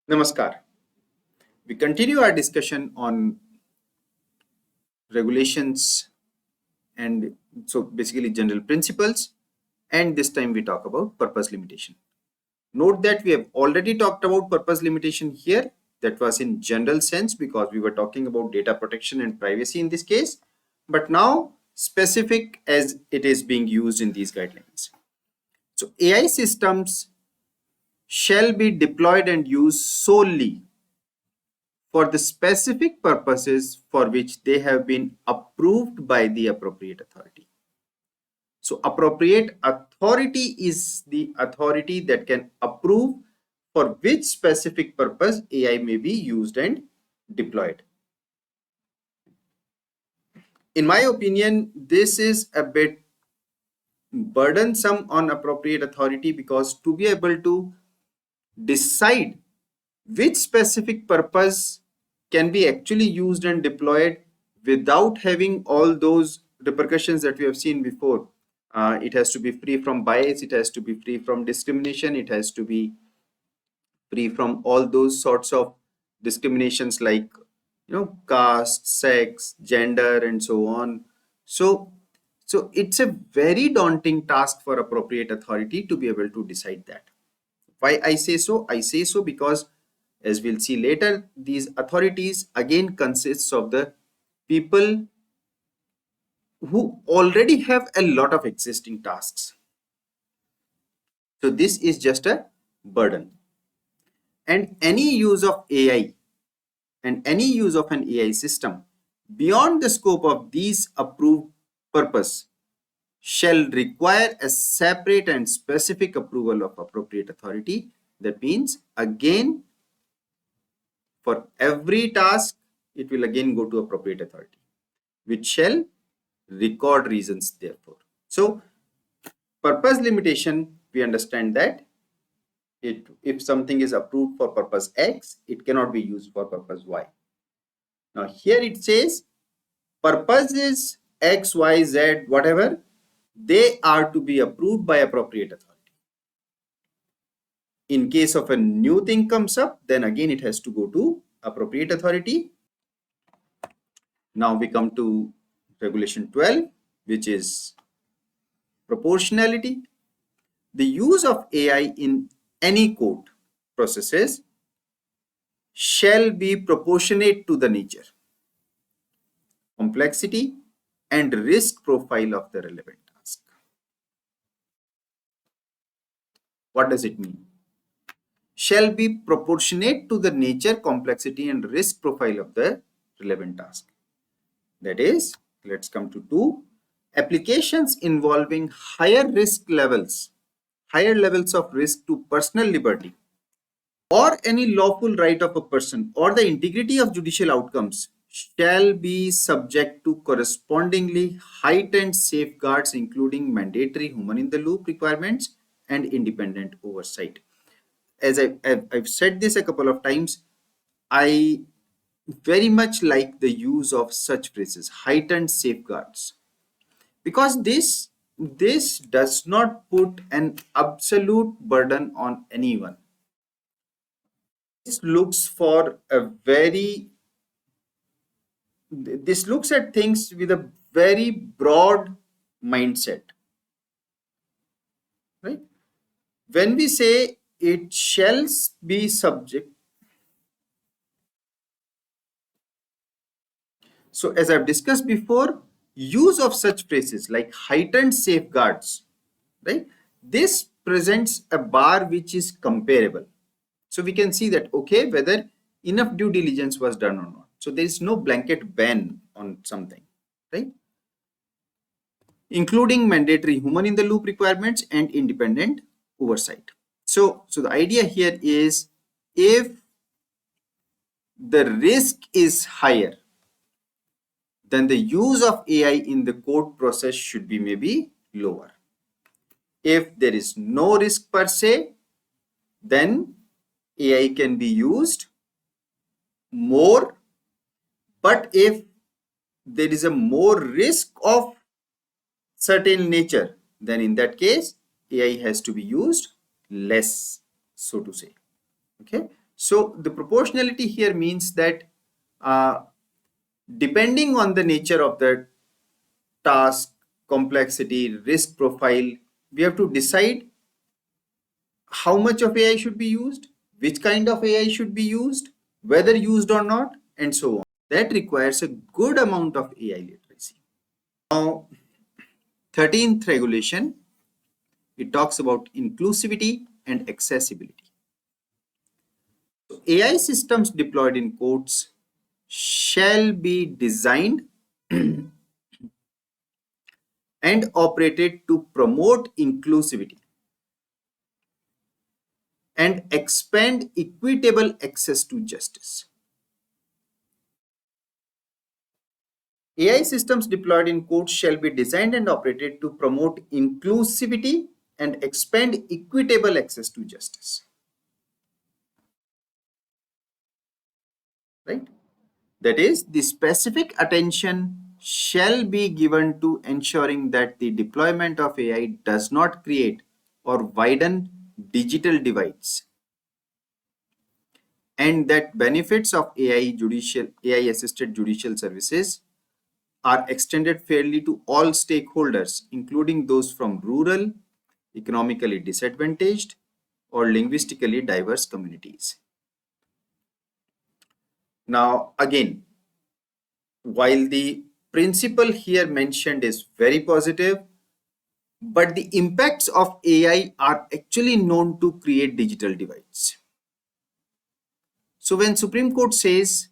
Namaskar. We continue our discussion on regulations and so basically general principles, and this time we talk about purpose limitation. Note that we have already talked about purpose limitation here. That was in general sense because we were talking about data protection and privacy in this case, but now specific as it is being used in these guidelines. So AI systems shall be deployed and used solely for the specific purposes for which they have been approved by the appropriate authority. So appropriate authority is the authority that can approve for which specific purpose AI may be used and deployed. In my opinion, this is a bit burdensome on appropriate authority because to be able to decide which specific purpose can be actually used and deployed without having all those repercussions that we have seen before. It has to be free from bias, it has to be free from discrimination, it has to be free from all those sorts of discriminations like caste, sex, gender, and so on. So it's a very daunting task for appropriate authority to be able to decide that. Why I say so? I say so because, as we'll see later, these authorities again consists of the people who already have a lot of existing tasks. So this is just a burden. And any use of AI and any use of an AI system beyond the scope of these approved purpose shall require a separate and specific approval of appropriate authority. That means again, for every task, it will again go to appropriate authority, which shall record reasons therefore. So purpose limitation, we understand that if something is approved for purpose X, it cannot be used for purpose Y. Now here it says purposes X, Y, Z, whatever, they are to be approved by appropriate authority. In case of a new thing comes up, then again it has to go to appropriate authority. Now we come to regulation 12, which is proportionality. The use of AI in any code processes shall be proportionate to the nature, complexity, and risk profile of the relevant task. What does it mean? Shall be proportionate to the nature, complexity, and risk profile of the relevant task. That is, let's come to 2. Applications involving higher levels of risk to personal liberty or any lawful right of a person or the integrity of judicial outcomes shall be subject to correspondingly heightened safeguards, including mandatory human-in-the-loop requirements and independent oversight. As I've said this a couple of times, I very much like the use of such phrases, heightened safeguards, because this does not put an absolute burden on anyone. This looks at things with a very broad mindset, right? When we say it shall be subject, so as I've discussed before, use of such phrases like heightened safeguards, right? This presents a bar which is comparable. So we can see that, okay, whether enough due diligence was done or not. So there is no blanket ban on something, right? Including mandatory human-in-the-loop requirements and independent oversight. So the idea here is, if the risk is higher, then the use of AI in the code process should be maybe lower. If there is no risk per se, then AI can be used more. But if there is a more risk of certain nature, then in that case, AI has to be used less, so to say. Okay. So the proportionality here means that uh, depending on the nature of the task, complexity, risk profile, we have to decide how much of AI should be used, which kind of AI should be used, whether used or not, and so on. That requires a good amount of AI literacy. Now, 13th regulation, it talks about inclusivity and accessibility. So AI systems deployed in courts shall be designed and operated to promote inclusivity and expand equitable access to justice. AI systems deployed in courts shall be designed and operated to promote inclusivity and expand equitable access to justice. Right? That is, the specific attention shall be given to ensuring that the deployment of AI does not create or widen digital divides, and that benefits of AI assisted judicial services are extended fairly to all stakeholders, including those from rural, economically disadvantaged, or linguistically diverse communities. Now, again, while the principle here mentioned is very positive, but the impacts of AI are actually known to create digital divides. So when Supreme Court says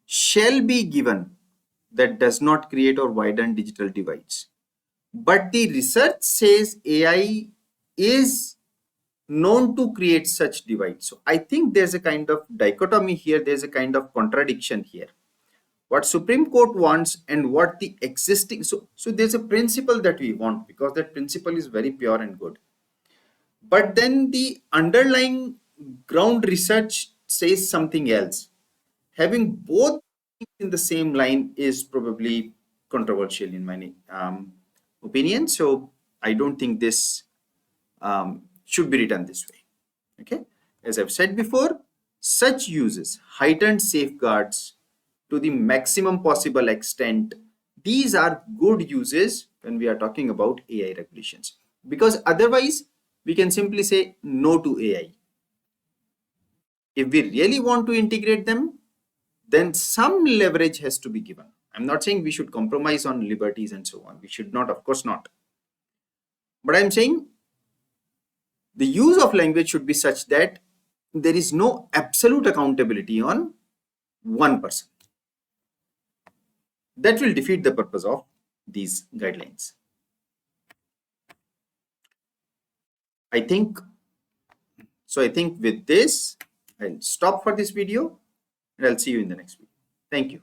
shall be given, that does not create or widen digital divides. But the research says AI is known to create such divides. So I think there's a kind of dichotomy here, there's a kind of contradiction here. What Supreme Court wants and what the existing, so there's a principle that we want because that principle is very pure and good. But then the underlying ground research says something else. Having both in the same line is probably controversial in my opinion. So I don't think this should be written this way. Okay, as I've said before, such uses heightened safeguards to the maximum possible extent. These are good uses when we are talking about AI regulations, because otherwise we can simply say no to AI. If we really want to integrate them, then some leverage has to be given. I'm not saying we should compromise on liberties and so on. We should not, of course not. But I'm saying the use of language should be such that there is no absolute accountability on one person. That will defeat the purpose of these guidelines. I think with this, I'll stop for this video and I'll see you in the next video. Thank you.